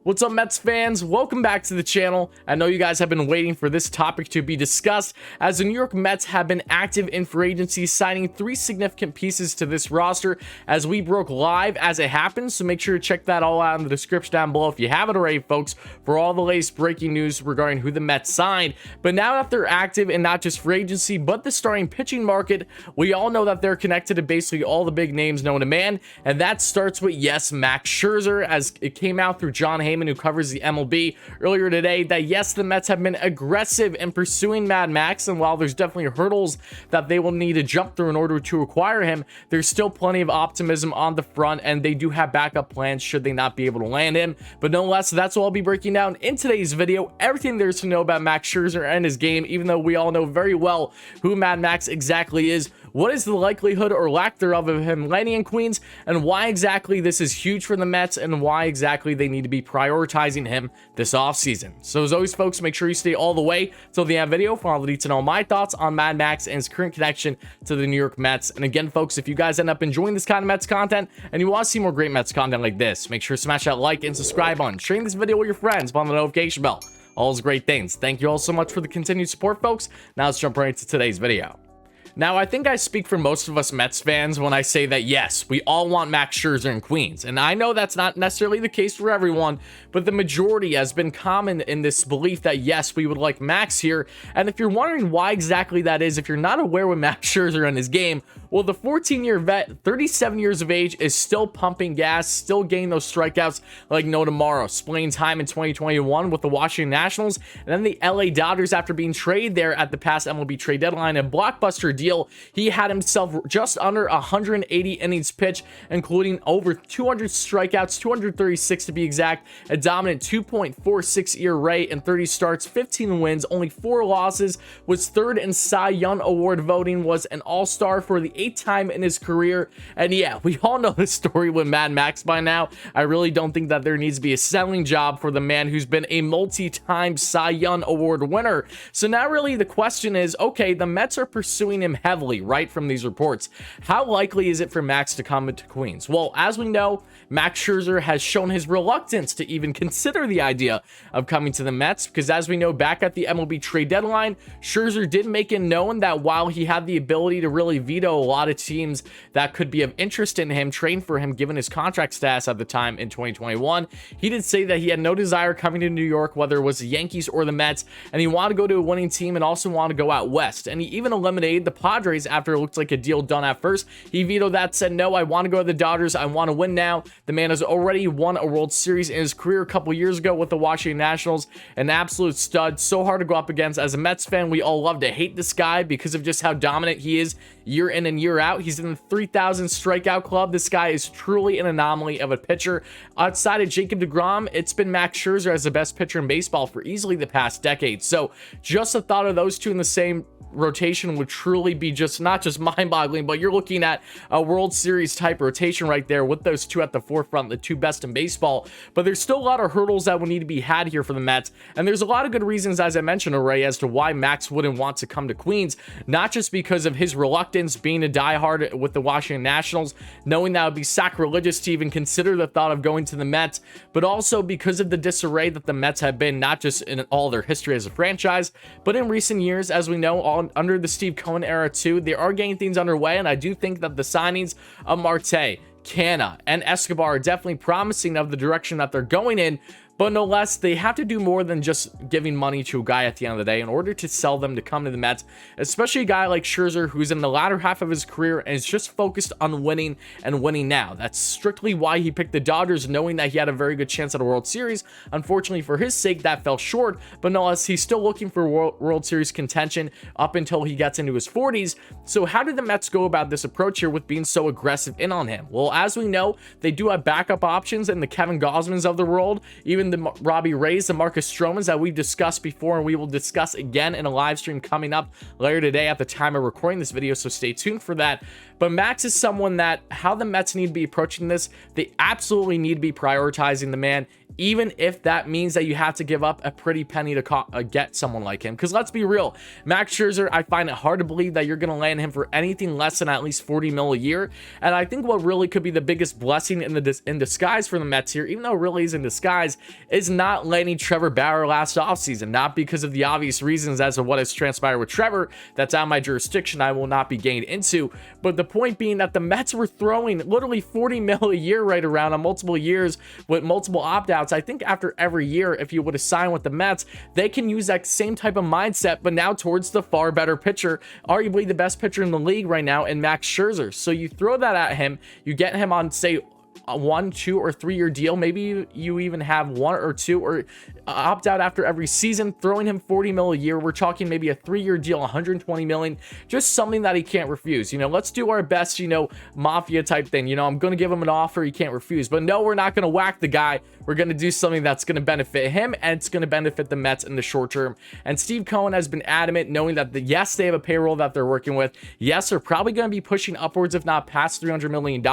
What's up, Mets fans? Welcome back to the channel. I know you guys have been waiting for this topic to be discussed, as the New York Mets have been active in free agency, signing 3 significant pieces to this roster as we broke live as it happens. So make sure to check that all out in the description down below if you haven't already, folks, for all the latest breaking news regarding who the Mets signed. But now that they're active in not just free agency, but the starting pitching market, we all know that they're connected to basically all the big names known to man. And that starts with, yes, Max Scherzer, as it came out through Jon Heyman, who covers the MLB, earlier today, that yes, the Mets have been aggressive in pursuing Mad Max, and while there's definitely hurdles that they will need to jump through in order to acquire him, there's still plenty of optimism on the front, and they do have backup plans should they not be able to land him. But nonetheless, that's what I'll be breaking down in today's video, everything there is to know about Max Scherzer and his game, even though we all know very well who Mad Max exactly is. What is the likelihood or lack thereof of him landing in Queens, and why exactly this is huge for the Mets, and why exactly they need to be prioritizing him this offseason. So as always, folks, make sure you stay all the way till the end video for all the need to know my thoughts on Mad Max and his current connection to the New York Mets. And again, folks, if you guys end up enjoying this kind of Mets content and you want to see more great Mets content like this, make sure to smash that like and subscribe button, sharing this video with your friends, on the notification bell, all those great things. Thank you all so much for the continued support, folks. Now let's jump right into today's video. Now, I think I speak for most of us Mets fans when I say that, yes, we all want Max Scherzer in Queens. And I know that's not necessarily the case for everyone, but the majority has been common in this belief that, yes, we would like Max here. And if you're wondering why exactly that is, if you're not aware with Max Scherzer and his game, well, the 14-year vet, 37 years of age, is still pumping gas, still getting those strikeouts like no tomorrow. Splitting time in 2021 with the Washington Nationals, and then the LA Dodgers after being traded there at the past MLB trade deadline. A blockbuster deal. He had himself just under 180 innings pitched, including over 200 strikeouts, 236 to be exact, a dominant 2.46 ERA in 30 starts, 15 wins, only 4 losses, was third in Cy Young Award voting, was an all-star for the 8th time in his career. And yeah, we all know the story with Mad Max by now. I really don't think that there needs to be a selling job for the man who's been a multi-time Cy Young Award winner. So now really the question is, okay, the Mets are pursuing him heavily, right, from these reports. How likely is it for Max to come into Queens? Well, as we know, Max Scherzer has shown his reluctance to even consider the idea of coming to the Mets, because as we know, back at the MLB trade deadline, Scherzer did make it known that while he had the ability to really veto a lot of teams that could be of interest in him, trading for him given his contract status at the time in 2021, he did say that he had no desire coming to New York, whether it was the Yankees or the Mets, and he wanted to go to a winning team and also wanted to go out west. And he even eliminated the Padres after it looked like a deal done at first. He vetoed that, said, no, I want to go to the Dodgers. I want to win now. The man has already won a World Series in his career a couple years ago with the Washington Nationals. An absolute stud. So hard to go up against. As a Mets fan, we all love to hate this guy because of just how dominant he is year in and year out. He's in the 3,000 strikeout club. This guy is truly an anomaly of a pitcher. Outside of Jacob deGrom, it's been Max Scherzer as the best pitcher in baseball for easily the past decade. So just the thought of those two in the same rotation would truly be just not just mind-boggling, but you're looking at a World Series type rotation right there with those two at the forefront, the two best in baseball. But there's still a lot of hurdles that would need to be had here for the Mets, and there's a lot of good reasons, as I mentioned already, as to why Max wouldn't want to come to Queens. Not just because of his reluctance being a diehard with the Washington Nationals, knowing that it would be sacrilegious to even consider the thought of going to the Mets, but also because of the disarray that the Mets have been, not just in all their history as a franchise, but in recent years, as we know, under the Steve Cohen era too. They are getting things underway, and I do think that the signings of Marte, Canna, and Escobar are definitely promising of the direction that they're going in. But no less, they have to do more than just giving money to a guy at the end of the day in order to sell them to come to the Mets, especially a guy like Scherzer, who's in the latter half of his career and is just focused on winning and winning now. That's strictly why he picked the Dodgers, knowing that he had a very good chance at a World Series. Unfortunately for his sake, that fell short, but no less, he's still looking for World Series contention up until he gets into his 40s. So how did the Mets go about this approach here with being so aggressive in on him? Well, as we know, they do have backup options in the Kevin Gausmans of the world, even the Robbie Rays, the Marcus Stromans that we've discussed before, and we will discuss again in a live stream coming up later today at the time of recording this video, so stay tuned for that. But Max is someone that, how the Mets need to be approaching this, they absolutely need to be prioritizing the man, even if that means that you have to give up a pretty penny to get someone like him. Because let's be real, Max Scherzer, I find it hard to believe that you're going to land him for anything less than at least 40 mil a year. And I think what really could be the biggest blessing in disguise for the Mets here, even though it really is in disguise, is not landing Trevor Bauer last offseason. Not because of the obvious reasons as to what has transpired with Trevor. That's out of my jurisdiction. I will not be getting into. But the point being that the Mets were throwing literally 40 mil a year right around on multiple years with multiple opt-outs. I think after every year, if you would have signed with the Mets, they can use that same type of mindset, but now towards the far better pitcher, arguably the best pitcher in the league right now in Max Scherzer. So you throw that at him, you get him on, say, a 1, 2, or 3 year deal. Maybe you even have 1 or 2 or opt out after every season, throwing him 40 mil a year. We're talking maybe a 3-year deal, 120 million, just something that he can't refuse. Let's do our best, mafia type thing. I'm going to give him an offer he can't refuse, but no, we're not going to whack the guy. We're going to do something that's going to benefit him, and it's going to benefit the Mets in the short term. And Steve Cohen has been adamant, knowing that yes, they have a payroll that they're working with. Yes, they're probably going to be pushing upwards, if not past $300 million,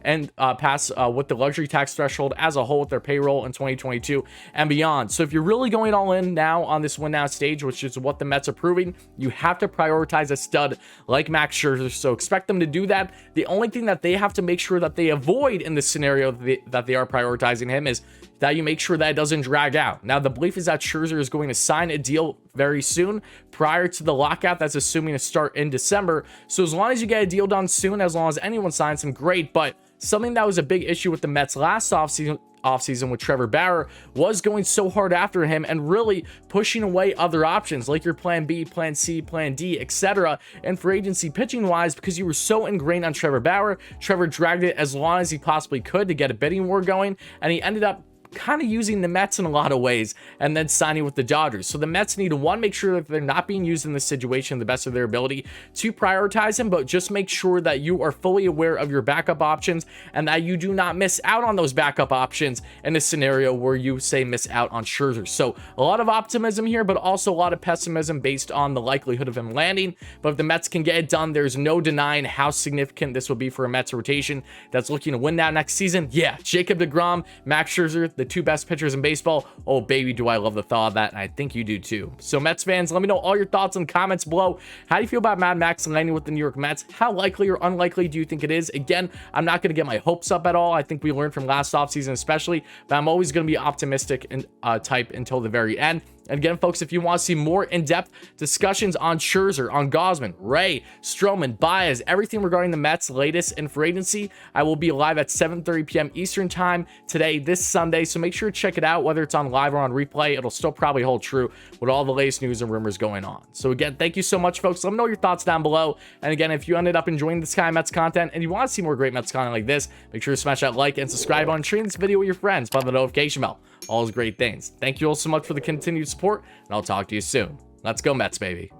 and past with the luxury tax threshold as a whole with their payroll in 2022 and beyond. So if you're really going all in now on this win now stage, which is what the Mets are proving, you have to prioritize a stud like Max Scherzer. So expect them to do that. The only thing that they have to make sure that they avoid in this scenario that they are prioritizing him is that you make sure that it doesn't drag out. Now, the belief is that Scherzer is going to sign a deal very soon prior to the lockout. That's assuming to start in December. So as long as you get a deal done soon, as long as anyone signs him, great. But something that was a big issue with the Mets last offseason with Trevor Bauer was going so hard after him and really pushing away other options like your plan B, plan C, plan D, etc. and free agency pitching wise, because you were so ingrained on Trevor Bauer. Trevor dragged it as long as he possibly could to get a bidding war going, and he ended up kind of using the Mets in a lot of ways and then signing with the Dodgers. So the Mets need to, one, make sure that they're not being used in this situation to the best of their ability to prioritize him, but just make sure that you are fully aware of your backup options and that you do not miss out on those backup options in a scenario where you, say, miss out on Scherzer. So a lot of optimism here, but also a lot of pessimism based on the likelihood of him landing. But if the Mets can get it done, there's no denying how significant this will be for a Mets rotation that's looking to win that next season. Yeah, Jacob deGrom, Max Scherzer, the two best pitchers in baseball. Oh baby, do I love the thought of that, and I think you do too. So Mets fans, let me know all your thoughts in the comments below. How do you feel about Mad Max landing with the New York Mets? How likely or unlikely do you think it is? Again, I'm not going to get my hopes up at all. I think we learned from last offseason especially, but I'm always going to be optimistic and type until the very end. And again, folks, if you want to see more in-depth discussions on Scherzer, on Gausman, Ray, Stroman, Baez, everything regarding the Mets' latest in free agency, I will be live at 7:30 p.m. Eastern time today, this Sunday. So make sure to check it out, whether it's on live or on replay. It'll still probably hold true with all the latest news and rumors going on. So again, thank you so much, folks. Let me know your thoughts down below. And again, if you ended up enjoying this kind of Mets content and you want to see more great Mets content like this, make sure to smash that like and subscribe on, sharing this video with your friends, by the notification bell. All those great things. Thank you all so much for the continued support, and I'll talk to you soon. Let's go Mets, baby.